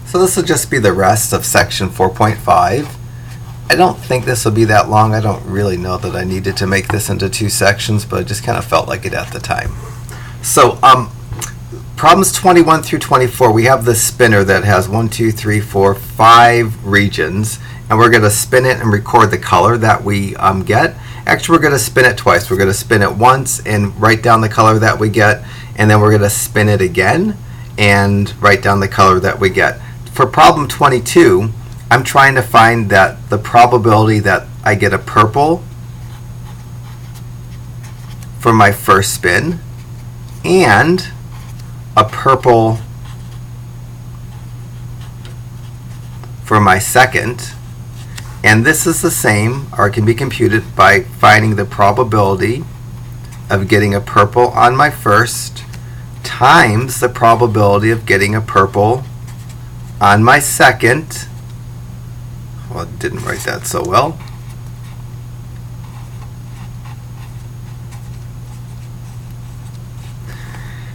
So this will just be the rest of section 4.5. I don't think this will be that long. I don't really know that I needed to make this into 2 sections, but I just kind of felt like it at the time. So problems 21 through 24, we have this spinner that has 1, 2, 3, 4, 5 regions, and we're going to spin it and record the color that we get. Actually, we're going to spin it twice. We're going to spin it once and write down the color that we get, and then we're going to spin it again and write down the color that we get. For problem 22, I'm trying to find that the probability that I get a purple for my first spin and a purple for my second. And this is the same, or it can be computed by finding the probability of getting a purple on my first times the probability of getting a purple on my second. Well, I didn't write that so well.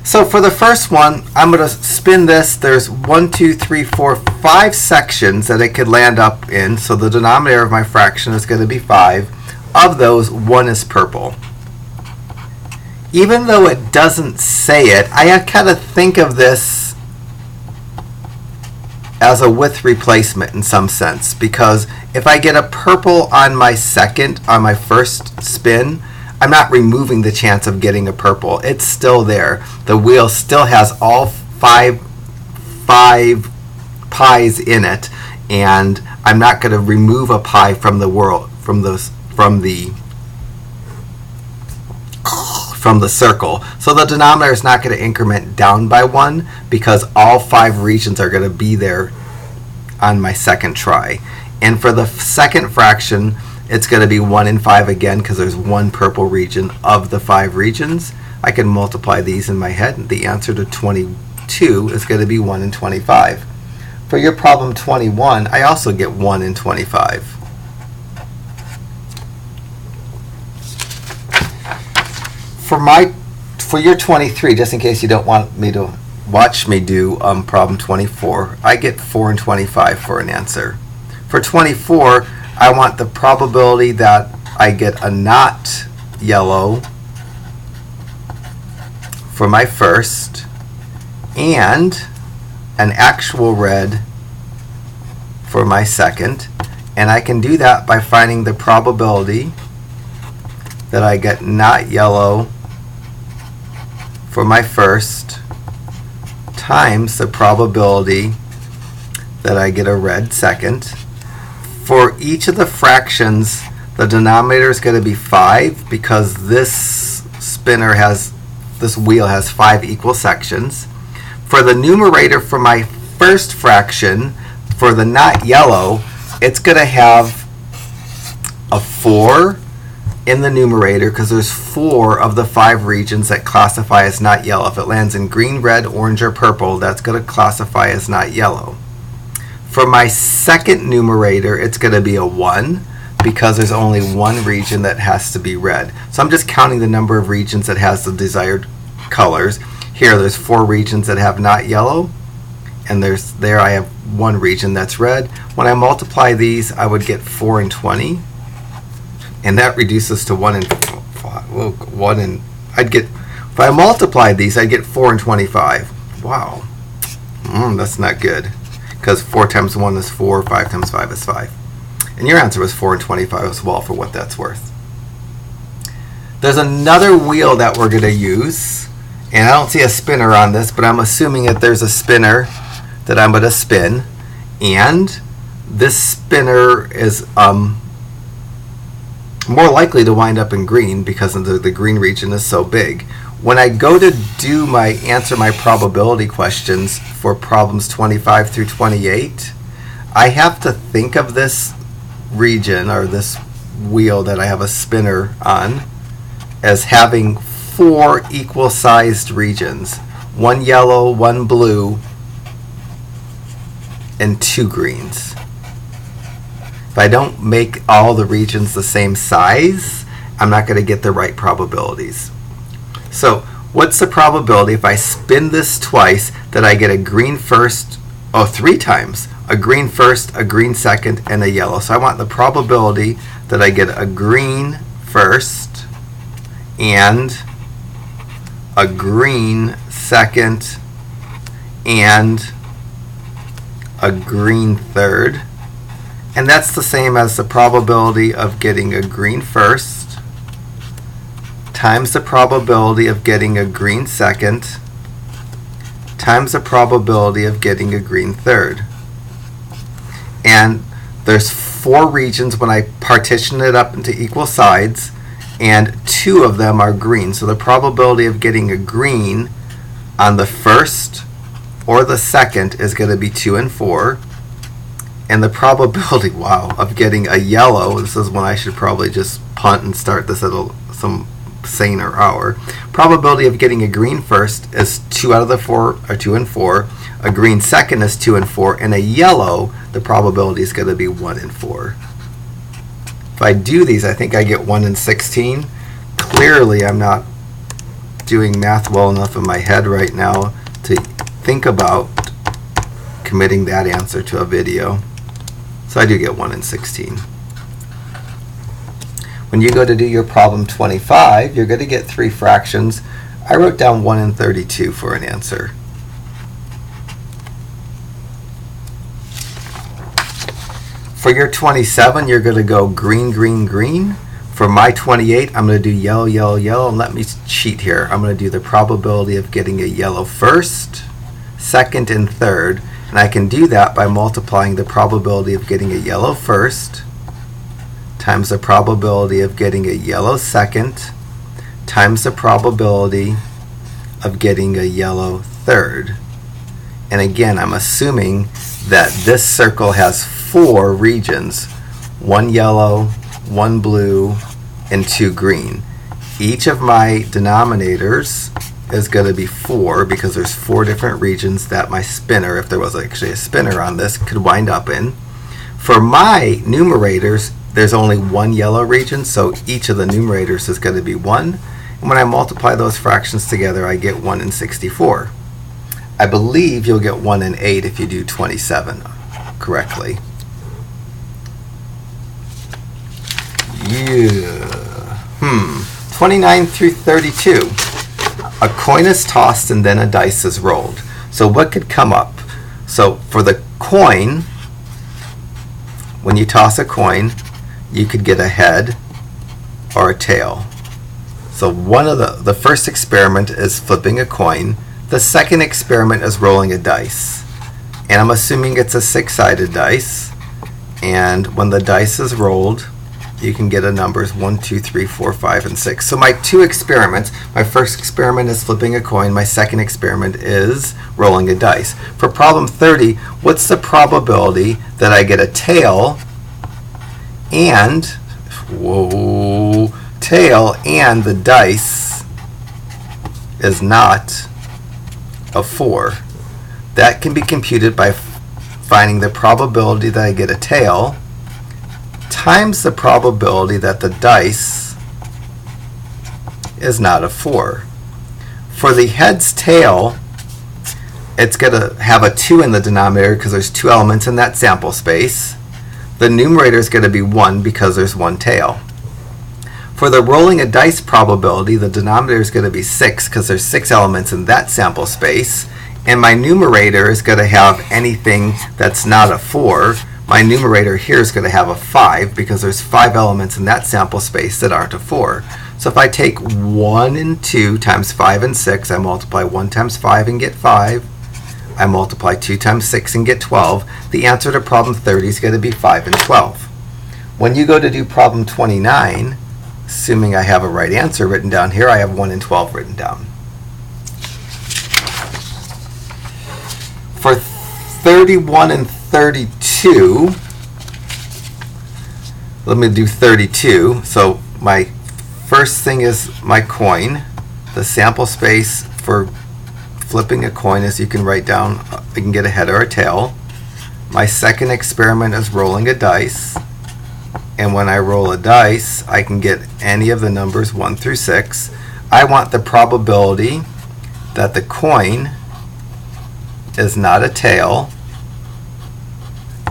So for the first one, I'm going to spin this. There's 1, 2, 3, 4, 5 sections that it could land up in. So the denominator of my fraction is going to be 5. Of those, 1 is purple. Even though it doesn't say it, I kind of think of this as a with replacement in some sense, because if I get a purple on my first spin, I'm not removing the chance of getting a purple. It's still there. The wheel still has all five pies in it, and I'm not going to remove a pie from the circle. So the denominator is not going to increment down by 1 because all 5 regions are going to be there on my second try. And for the second fraction, it's going to be 1 in 5 again because there's 1 purple region of the 5 regions. I can multiply these in my head, and the answer to 22 is going to be 1 in 25. For your problem 21, I also get 1 in 25. For your 23, just in case you don't want me to watch me do problem 24, I get 4 in 25 for an answer. For 24, I want the probability that I get a not yellow for my first and an actual red for my second. And I can do that by finding the probability that I get not yellow for my first times the probability that I get a red second. For each of the fractions, the denominator is going to be 5 because this wheel has 5 equal sections. For the numerator for my first fraction, for the not yellow, it's going to have a 4 in the numerator because there's 4 of the 5 regions that classify as not yellow. If it lands in green, red, orange, or purple, that's going to classify as not yellow. For my second numerator, it's going to be a 1 because there's only 1 region that has to be red. So I'm just counting the number of regions that has the desired colors. Here, there's 4 regions that have not yellow, and there I have 1 region that's red. When I multiply these, I would get 4 in 20, and that reduces to 1 in 5. If I multiply these, I'd get 4 in 25. Wow, that's not good. Because 4 times 1 is 4, 5 times 5 is 5. And your answer was 4 and 25 as well, for what that's worth. There's another wheel that we're going to use, and I don't see a spinner on this, but I'm assuming that there's a spinner that I'm going to spin, and this spinner is more likely to wind up in green because the green region is so big. When I go to answer my probability questions for problems 25 through 28, I have to think of this region or this wheel that I have a spinner on as having 4 equal sized regions. 1 yellow, 1 blue, and 2 greens. If I don't make all the regions the same size, I'm not going to get the right probabilities. So what's the probability if I spin this twice that I get a green first oh, 3 times. A green first, a green second, and a yellow. So I want the probability that I get a green first and a green second and a green third. And that's the same as the probability of getting a green first times the probability of getting a green second times the probability of getting a green third. And there's 4 regions when I partition it up into equal sides, and 2 of them are green. So the probability of getting a green on the first or the second is going to be 2 and 4. And the probability, wow, of getting a yellow, this is when I should probably just punt and start this at some saner hour. Probability of getting a green first is 2 out of the 4, or 2 and 4. A green second is 2 and 4. And a yellow, the probability is going to be 1 and 4. If I do these, I think I get 1 in 16. Clearly, I'm not doing math well enough in my head right now to think about committing that answer to a video. So I do get 1 in 16. When you go to do your problem 25, you're going to get 3 fractions. I wrote down 1 in 32 for an answer. For your 27, you're going to go green, green, green. For my 28, I'm going to do yellow, yellow, yellow. And let me cheat here. I'm going to do the probability of getting a yellow first, second, and third. And I can do that by multiplying the probability of getting a yellow first times the probability of getting a yellow second times the probability of getting a yellow third. And again, I'm assuming that this circle has 4 regions, 1 yellow, 1 blue, and 2 green. Each of my denominators is going to be 4 because there's 4 different regions that my spinner, if there was actually a spinner on this, could wind up in. For my numerators, there's only 1 yellow region, so each of the numerators is going to be 1. And when I multiply those fractions together, I get 1 in 64. I believe you'll get 1 in 8 if you do 27 correctly. Yeah. 29 through 32. A coin is tossed and then a dice is rolled. So what could come up? So for the coin, when you toss a coin, you could get a head or a tail. So one of the first experiment is flipping a coin. The second experiment is rolling a dice. And I'm assuming it's a 6-sided dice. And when the dice is rolled, you can get a numbers 1, 2, 3, 4, 5, and 6. So my 2 experiments, my first experiment is flipping a coin. My second experiment is rolling a dice. For problem 30, what's the probability that I get a tail and, tail and the dice is not a 4? That can be computed by finding the probability that I get a tail times the probability that the dice is not a 4. For the head's tail, it's going to have a 2 in the denominator because there's 2 elements in that sample space. The numerator is going to be 1 because there's 1 tail. For the rolling a dice probability, the denominator is going to be 6 because there's 6 elements in that sample space. And my numerator is going to have anything that's not a 4. My numerator here is going to have a 5 because there's 5 elements in that sample space that aren't a 4. So if I take 1 and 2 times 5 and 6, I multiply 1 times 5 and get 5. I multiply 2 times 6 and get 12. The answer to problem 30 is going to be 5 and 12. When you go to do problem 29, assuming I have a right answer written down here, I have 1 and 12 written down. For 31 and 32, let me do 32. So my first thing is my coin. The sample space for flipping a coin is you can write down, you can get a head or a tail. My second experiment is rolling a dice. And when I roll a dice, I can get any of the numbers 1 through 6. I want the probability that the coin is not a tail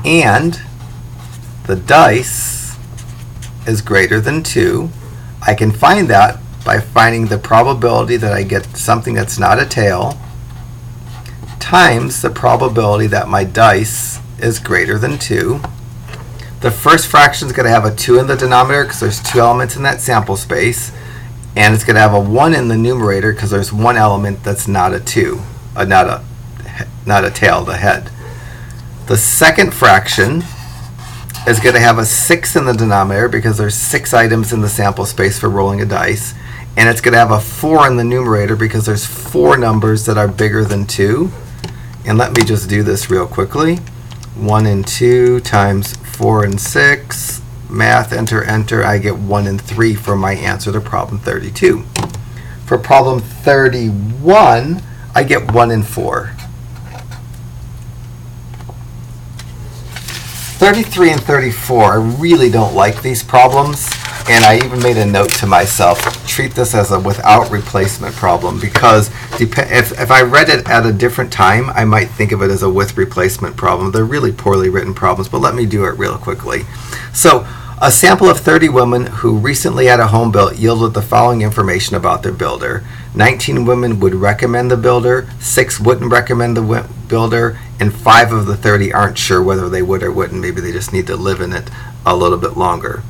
and the dice is greater than 2. I can find that by finding the probability that I get something that's not a tail times the probability that my dice is greater than 2. The first fraction is going to have a 2 in the denominator because there's 2 elements in that sample space, and it's going to have a 1 in the numerator because there's 1 element that's not a 2, not a tail, the head. The second fraction is going to have a 6 in the denominator because there's 6 items in the sample space for rolling a dice, and it's going to have a 4 in the numerator because there's 4 numbers that are bigger than 2. And let me just do this real quickly. 1 and 2 times 4 and 6, math, enter, enter, I get 1 and 3 for my answer to problem 32. For problem 31, I get 1 and 4. 33 and 34, I really don't like these problems, and I even made a note to myself, treat this as a without replacement problem, because if I read it at a different time, I might think of it as a with replacement problem. They're really poorly written problems, but let me do it real quickly. So, a sample of 30 women who recently had a home built yielded the following information about their builder. 19 women would recommend the builder, 6 wouldn't recommend the builder, and 5 of the 30 aren't sure whether they would or wouldn't. Maybe they just need to live in it a little bit longer.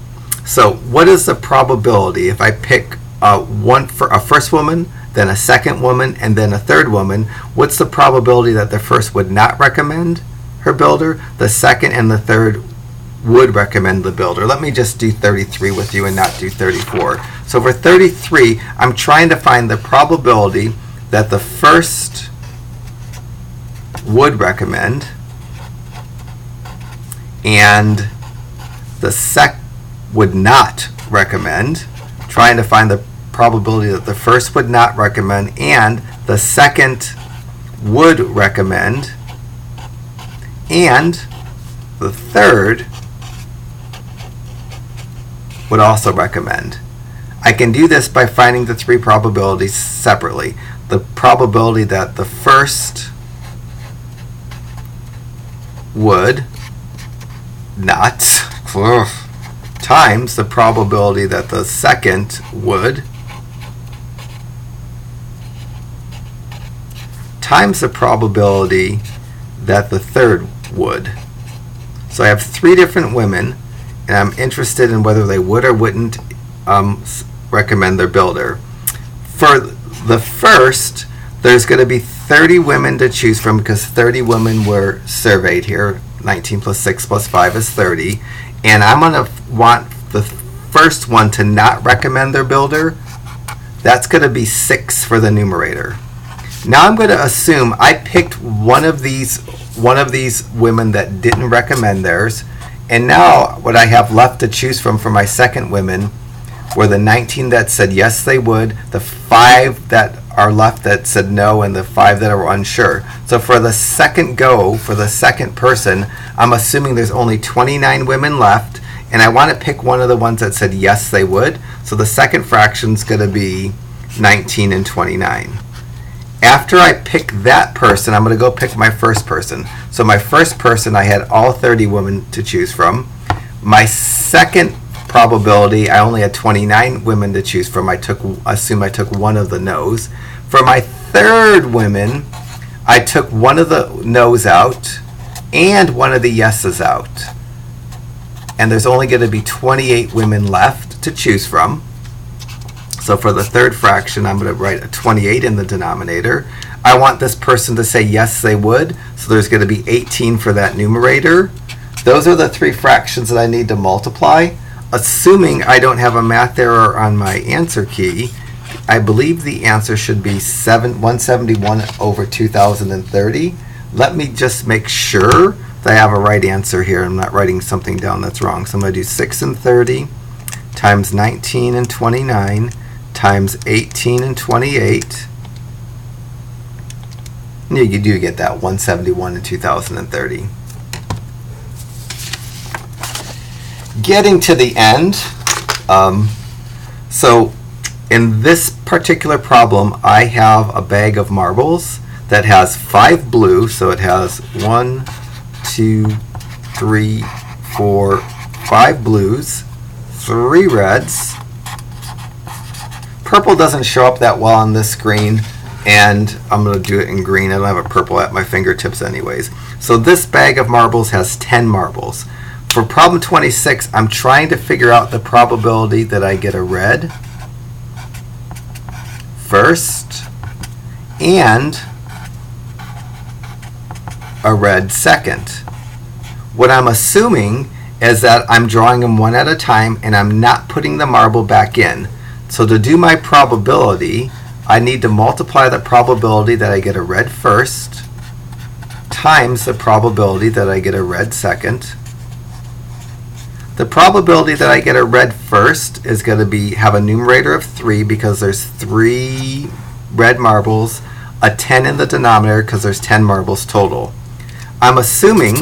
So what is the probability if I pick a first woman, then a second woman, and then a third woman? What's the probability that the first would not recommend her builder, the second and the third would recommend the builder? Let me just do 33 with you and not do 34. So for 33, I'm trying to find the probability that the first would recommend and the second would not recommend. Trying to find the probability that the first would not recommend and the second would recommend and the third would also recommend. I can do this by finding the 3 probabilities separately. The probability that the first would not times the probability that the second would times the probability that the third would. So I have 3 different women, and I'm interested in whether they would or wouldn't recommend their builder. For the first, there's going to be 30 women to choose from because 30 women were surveyed here. 19 plus 6 plus 5 is 30. And I'm going to want the first one to not recommend their builder. That's going to be 6 for the numerator. Now I'm going to assume I picked one of these women that didn't recommend theirs. And now what I have left to choose from for my second women were the 19 that said yes they would, the 5 that are left that said no, and the 5 that are unsure. So for the second go, for the second person, I'm assuming there's only 29 women left, and I want to pick one of the ones that said yes they would. So the second fraction is going to be 19 and 29. After I pick that person, I'm going to go pick my first person. So my first person, I had all 30 women to choose from. My second probability, I only had 29 women to choose from. Assume I took one of the no's. For my third women, I took one of the no's out and one of the yeses out. And there's only going to be 28 women left to choose from. So for the third fraction, I'm going to write a 28 in the denominator. I want this person to say yes they would, so there's going to be 18 for that numerator. Those are the 3 fractions that I need to multiply. Assuming I don't have a math error on my answer key, I believe the answer should be 171 over 2030. Let me just make sure that I have a right answer here. I'm not writing something down that's wrong. So I'm going to do 6 and 30 times 19 and 29 times 18 and 28. And you do get that 171 and 2030. Getting to the end, so in this particular problem, I have a bag of marbles that has 5 blue, so it has 1, 2, 3, 4, 5 blues, 3 reds. Purple doesn't show up that well on this screen, and I'm going to do it in green. I don't have a purple at my fingertips anyways. So this bag of marbles has 10 marbles. For problem 26, I'm trying to figure out the probability that I get a red first and a red second. What I'm assuming is that I'm drawing them one at a time and I'm not putting the marble back in. So to do my probability, I need to multiply the probability that I get a red first times the probability that I get a red second. The probability that I get a red first is going to have a numerator of 3 because there's 3 red marbles, a 10 in the denominator because there's 10 marbles total. I'm assuming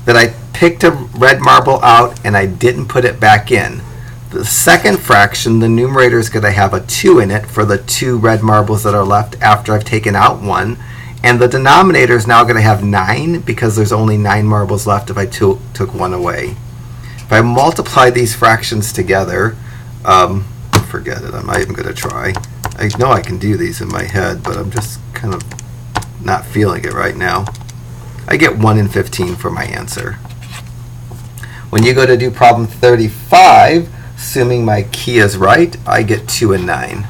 that I picked a red marble out and I didn't put it back in. The second fraction, the numerator is going to have a 2 in it for the 2 red marbles that are left after I've taken out 1. And the denominator is now going to have 9 because there's only 9 marbles left if I took 1 away. If I multiply these fractions together, forget it, I'm not even going to try. I know I can do these in my head, but I'm just kind of not feeling it right now. I get 1 in 15 for my answer. When you go to do problem 35, assuming my key is right, I get 2 and 9.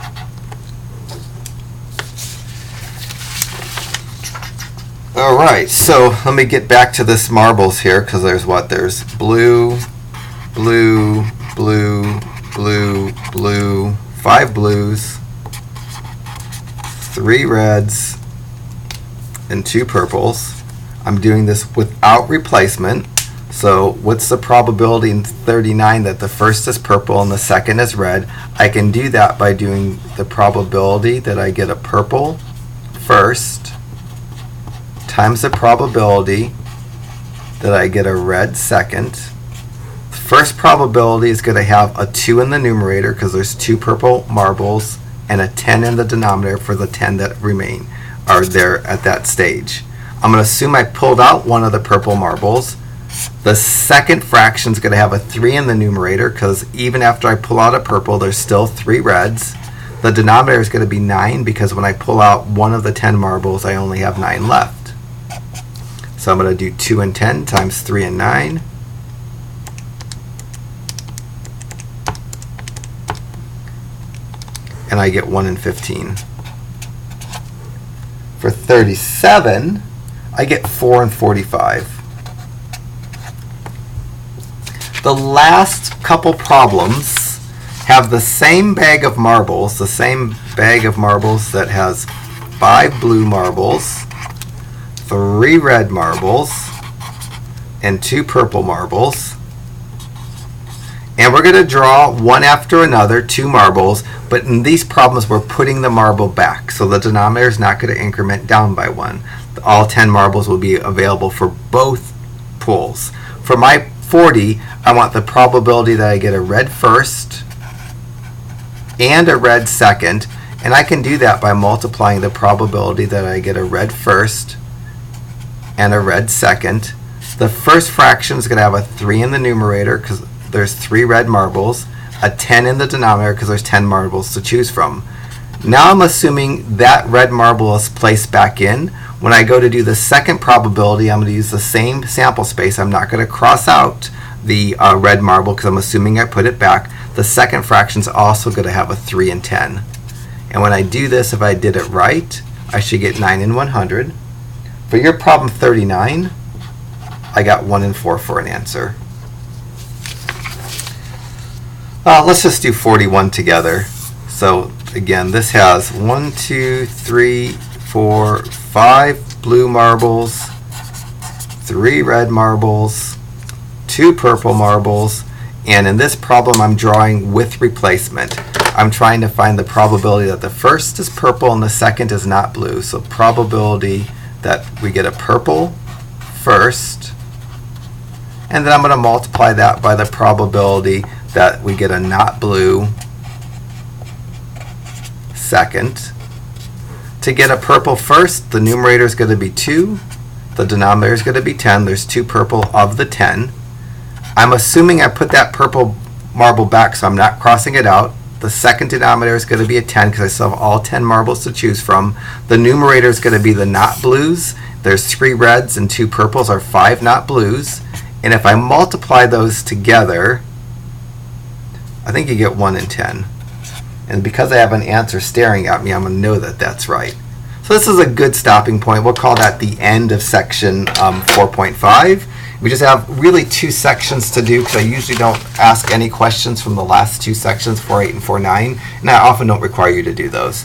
Alright, so let me get back to this marbles here, because there's what? There's blue, blue, blue, blue, blue, 5 blues, 3 reds, and 2 purples. I'm doing this without replacement. So what's the probability in 39 that the first is purple and the second is red? I can do that by doing the probability that I get a purple first times the probability that I get a red second. The first probability is going to have a 2 in the numerator because there's 2 purple marbles and a 10 in the denominator for the 10 that are there at that stage. I'm going to assume I pulled out one of the purple marbles. The second fraction is going to have a 3 in the numerator because even after I pull out a purple, there's still 3 reds. The denominator is going to be 9 because when I pull out one of the 10 marbles, I only have 9 left. So I'm going to do 2 and 10 times 3 and 9. And I get 1 and 15. For 37, I get 4 and 45. The last couple problems have the same bag of marbles, that has 5 blue marbles, 3 red marbles, and 2 purple marbles. And we're going to draw one after another 2 marbles, but in these problems we're putting the marble back, so the denominator is not going to increment down by 1. All 10 marbles will be available for both pulls. For my 40, I want the probability that I get a red first and a red second, and I can do that by multiplying the probability that I get a red first and a red second. The first fraction is going to have a 3 in the numerator because there's 3 red marbles, a 10 in the denominator because there's 10 marbles to choose from. Now I'm assuming that red marble is placed back in. When I go to do the second probability, I'm going to use the same sample space. I'm not going to cross out the red marble because I'm assuming I put it back. The second fraction is also going to have a 3 and 10. And when I do this, if I did it right, I should get 9 and 100. For your problem 39, I got 1 and 4 for an answer. Let's just do 41 together. So again, this has 1, 2, 3, 4, 5 blue marbles, 3 red marbles, 2 purple marbles, and in this problem I'm drawing with replacement. I'm trying to find the probability that the first is purple and the second is not blue. So probability that we get a purple first, and then I'm going to multiply that by the probability that we get a not blue second. To get a purple first, the numerator is going to be 2 The denominator is going to be 10. There's 2 purple of the 10. I'm assuming I put that purple marble back, so I'm not crossing it out. The second denominator is going to be a 10 because I still have all 10 marbles to choose from. The numerator is going to be the not blues. There's 3 reds and 2 purples, or 5 not blues. And if I multiply those together, I think you get 1 in 10. And because I have an answer staring at me, I'm going to know that that's right. So this is a good stopping point. We'll call that the end of section 4.5. We just have really 2 sections to do because I usually don't ask any questions from the last 2 sections, 4.8 and 4.9, and I often don't require you to do those.